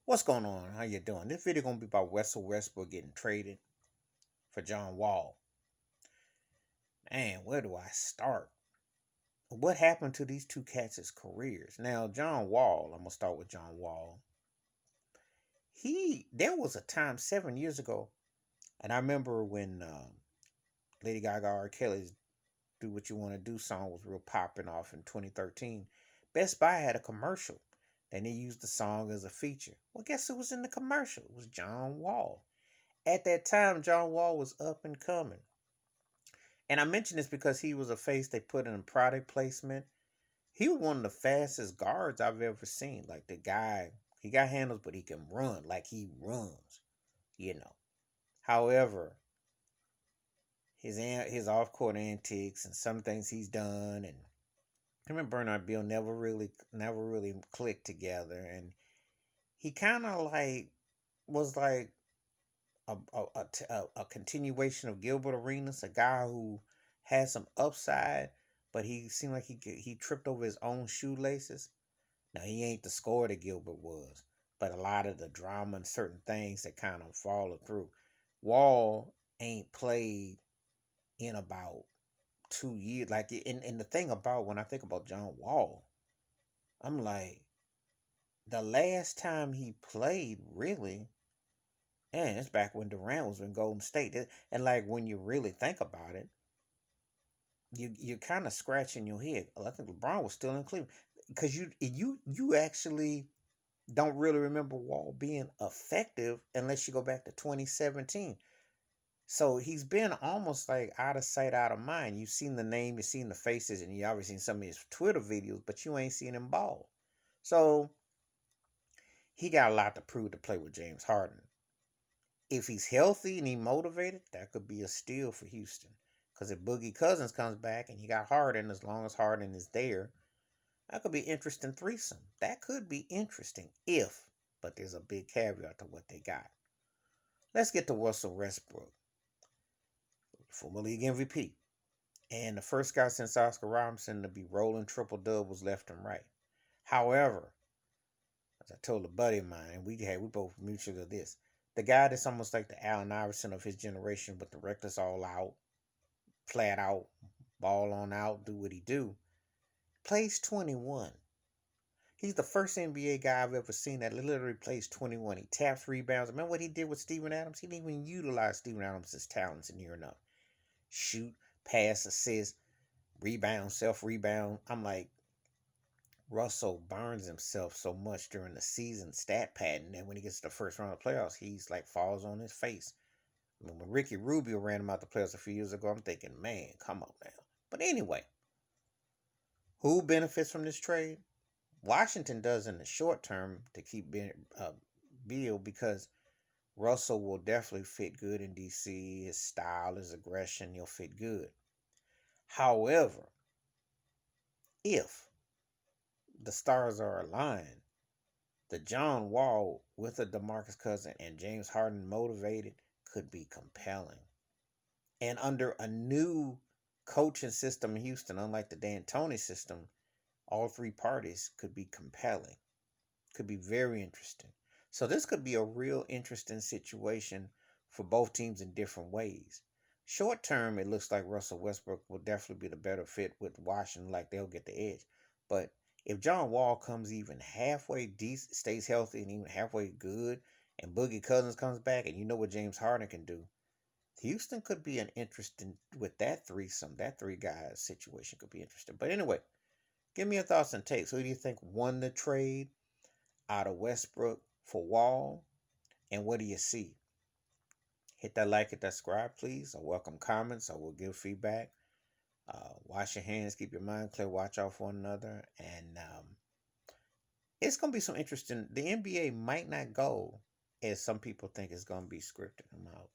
What's going on? How you doing? This video gonna be about Westbrook getting traded for John Wall. Man, where do I start? What happened to these two cats' careers? Now, John Wall, I'm gonna start with John Wall. There was a time 7 years ago, and I remember when Lady Gaga R. Kelly's "Do What You Want to Do" song was real popping off in 2013. Best Buy had a commercial, and they used the song as a feature. Well, guess who was in the commercial? It was John Wall. At that time, John Wall was up and coming. And I mention this because he was a face they put in a product placement. He was one of the fastest guards I've ever seen. Like the guy, he got handles, but he can run like he runs, you know. However, his off court antics and some things he's done, and him and Bernard Bill never really clicked together, and he kind of like was like a continuation of Gilbert Arenas, a guy who had some upside, but he seemed like he tripped over his own shoelaces. Now he ain't the scorer that Gilbert was, but a lot of the drama and certain things that kind of followed through. Wall ain't played in about 2 years. Like, and the thing about when I think about John Wall, I'm like, the last time he played really, and it's back when Durant was in Golden State. And like when you really think about it, you're kind of scratching your head. I think LeBron was still in Cleveland because you actually don't really remember Wall being effective unless you go back to 2017. So he's been almost like out of sight, out of mind. You've seen the name, you've seen the faces, and you obviously seen some of his Twitter videos, but you ain't seen him ball. So he got a lot to prove to play with James Harden. If he's healthy and he motivated, that could be a steal for Houston. Because if Boogie Cousins comes back and you got Harden, as long as Harden is there, that could be interesting threesome. That could be interesting if, but there's a big caveat to what they got. Let's get to Russell Westbrook, former league MVP, and the first guy since Oscar Robinson to be rolling triple doubles left and right. However, as I told a buddy of mine, we both mutual of this. The guy that's almost like the Allen Iverson of his generation, but the reckless all out, flat out, ball on out, do what he do, plays 21. He's the first NBA guy I've ever seen that literally plays 21. He taps rebounds. Remember what he did with Steven Adams? He didn't even utilize Steven Adams' talents near enough. Shoot, pass, assist, rebound, self-rebound. I'm like, Russell burns himself so much during the season stat padding that when he gets to the first round of playoffs, he's like falls on his face. I mean, when Ricky Rubio ran him out the playoffs a few years ago, I'm thinking, man, come on now. But anyway, who benefits from this trade? Washington does in the short term to keep Beal because Russell will definitely fit good in DC. His style, his aggression, he'll fit good. However, if the stars are aligned, the John Wall with a DeMarcus Cousins and James Harden motivated could be compelling. And under a new coaching system in Houston, unlike the D'Antoni system, all three parties could be compelling. Could be very interesting. So this could be a real interesting situation for both teams in different ways. Short term, it looks like Russell Westbrook will definitely be the better fit with Washington, like they'll get the edge. But if John Wall comes even halfway decent, stays healthy and even halfway good, and Boogie Cousins comes back, and you know what James Harden can do, Houston could be an interesting with that threesome. That three guys situation could be interesting. But anyway, give me your thoughts and takes. Who do you think won the trade out of Westbrook for Wall? And what do you see? Hit that like, hit that subscribe, please. I welcome comments. I will give feedback. Wash your hands, keep your mind clear, watch out for one another. And it's going to be some interesting. The NBA might not go as some people think it's going to be scripted. I'm out.